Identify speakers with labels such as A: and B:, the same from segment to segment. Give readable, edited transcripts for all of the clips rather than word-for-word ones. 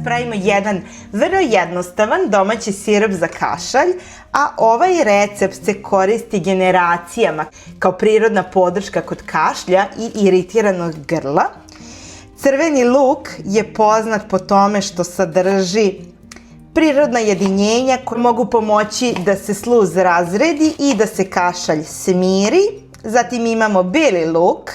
A: pravimo jedan vrlo jednostavan domaći sirup za kašalj, a ovaj recept se koristi generacijama kao prirodna podrška kod kašlja i iritiranog grla. Crveni luk je poznat po tome što sadrži prirodna jedinjenja koje mogu pomoći da se sluz razredi i da se kašalj smiri. Zatim imamo beli luk.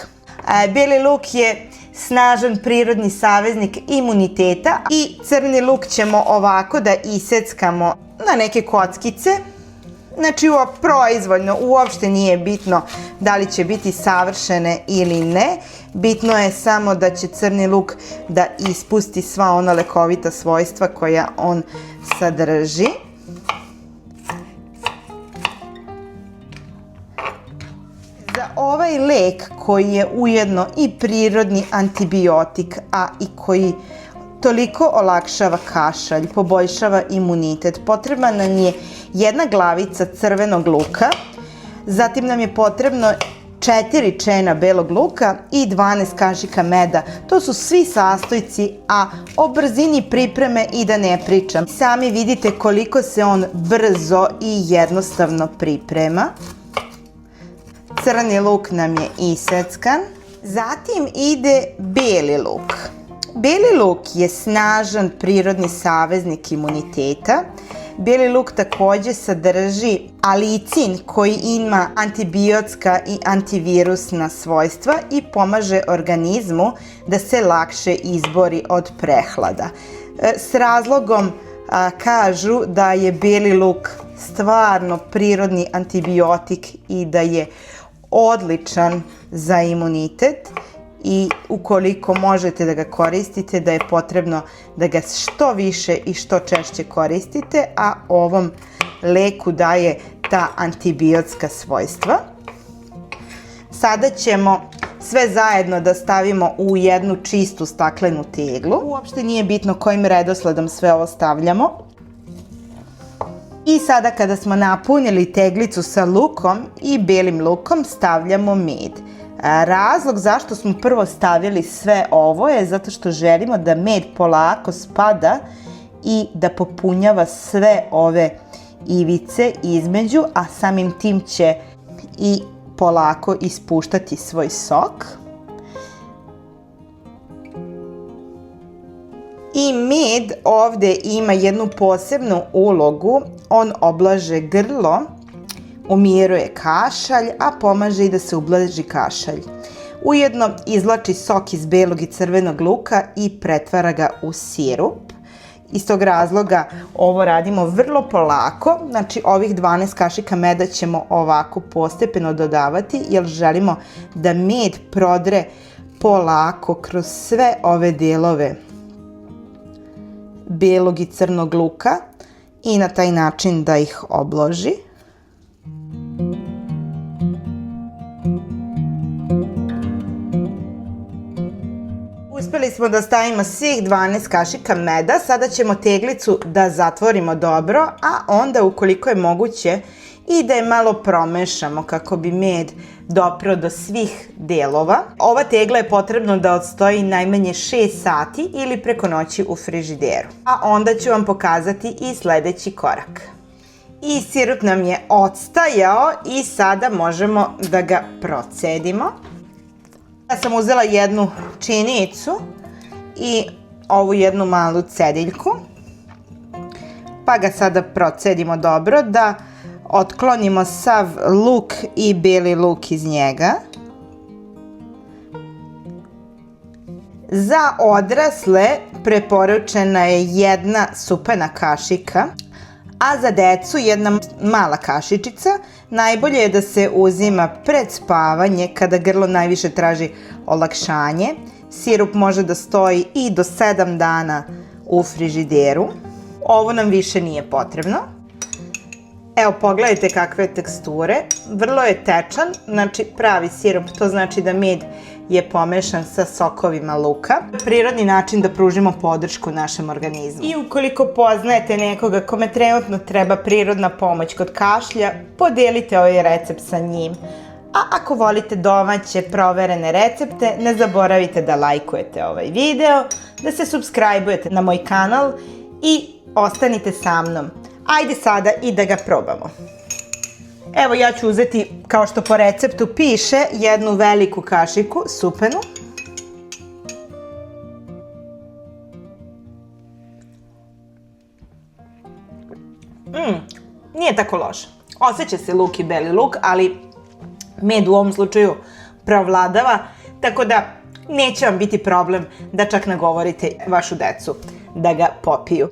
A: Beli luk je snažan prirodni saveznik imuniteta i crni luk ćemo ovako da iseckamo na neke kockice. Znači proizvoljno, uopšte nije bitno da li će biti savršene ili ne. Bitno je samo da će crni luk da ispusti sva ona lekovita svojstva koja on sadrži. Za ovaj lek koji je ujedno i prirodni antibiotik, a i koji toliko olakšava kašalj, poboljšava imunitet, potrebna nam je jedna glavica crvenog luka, zatim nam je potrebno 4 čena belog luka i 12 kašika meda. To su svi sastojci, a o brzini pripreme i da ne pričam. Sami vidite koliko se on brzo i jednostavno priprema. Crni luk nam je iseckan. Zatim ide beli luk. Beli luk je snažan prirodni saveznik imuniteta. Beli luk takođe sadrži alicin koji ima antibiotska i antivirusna svojstva i pomaže organizmu da se lakše izbori od prehlada. S razlogom kažu da je beli luk stvarno prirodni antibiotik i da je odličan za imunitet. I ukoliko možete da ga koristite, da je potrebno da ga što više i što češće koristite, a ovom leku daje ta antibiotska svojstva. Sada ćemo sve zajedno da stavimo u jednu čistu staklenu teglu. Uopšte nije bitno kojim redosledom sve ovo stavljamo. I sada kada smo napunili teglicu sa lukom i belim lukom, stavljamo med. Razlog zašto smo prvo stavili sve ovo je zato što želimo da med polako spada i da popunjava sve ove ivice između, a samim tim će i polako ispuštati svoj sok. I med ovde ima jednu posebnu ulogu, on oblaže grlo, umiruje kašalj, a pomaže i da se ublaži kašalj. Ujedno izvlači sok iz belog i crvenog luka i pretvara ga u sirup. Iz tog razloga ovo radimo vrlo polako, znači ovih 12 kašika meda ćemo ovako postepeno dodavati jer želimo da med prodre polako kroz sve ove delove belog i crnog luka i na taj način da ih obloži. Uspeli smo da stavimo svih 12 kašika meda, sada ćemo teglicu da zatvorimo dobro, a onda ukoliko je moguće i da je malo promešamo kako bi med dopreo do svih delova. Ova tegla je potrebno da odstoji najmanje 6 sati ili preko noći u frižideru. A onda ću vam pokazati i sledeći korak. I sirup nam je odstajao i sada možemo da ga procedimo. Ja sam uzela jednu činicu i ovu jednu malu cediljku, pa ga sada procedimo dobro da otklonimo sav luk i beli luk iz njega. Za odrasle preporučena je jedna supena kašika, a za decu jedna mala kašičica. Najbolje je da se uzima pred spavanje kada grlo najviše traži olakšanje. Sirup može da stoji i do 7 dana u frižideru. Ovo nam više nije potrebno. Evo, pogledajte kakve teksture. Vrlo je tečan, znači pravi sirup, to znači da med je pomešan sa sokovima luka. Prirodni način da pružimo podršku našem organizmu. I ukoliko poznajete nekoga kome trenutno treba prirodna pomoć kod kašlja, podelite ovaj recept sa njim. A ako volite domaće proverene recepte, ne zaboravite da lajkujete ovaj video, da se subscribe-ujete na moj kanal i ostanite sa mnom. Ajde sada i da ga probamo. Evo ja ću uzeti, kao što po receptu piše, jednu veliku kašiku supenu. Nije tako loše. Osjeća se luk i beli luk, ali med u ovom slučaju preovladava, tako da neće vam biti problem da čak nagovorite vašu decu da ga popiju.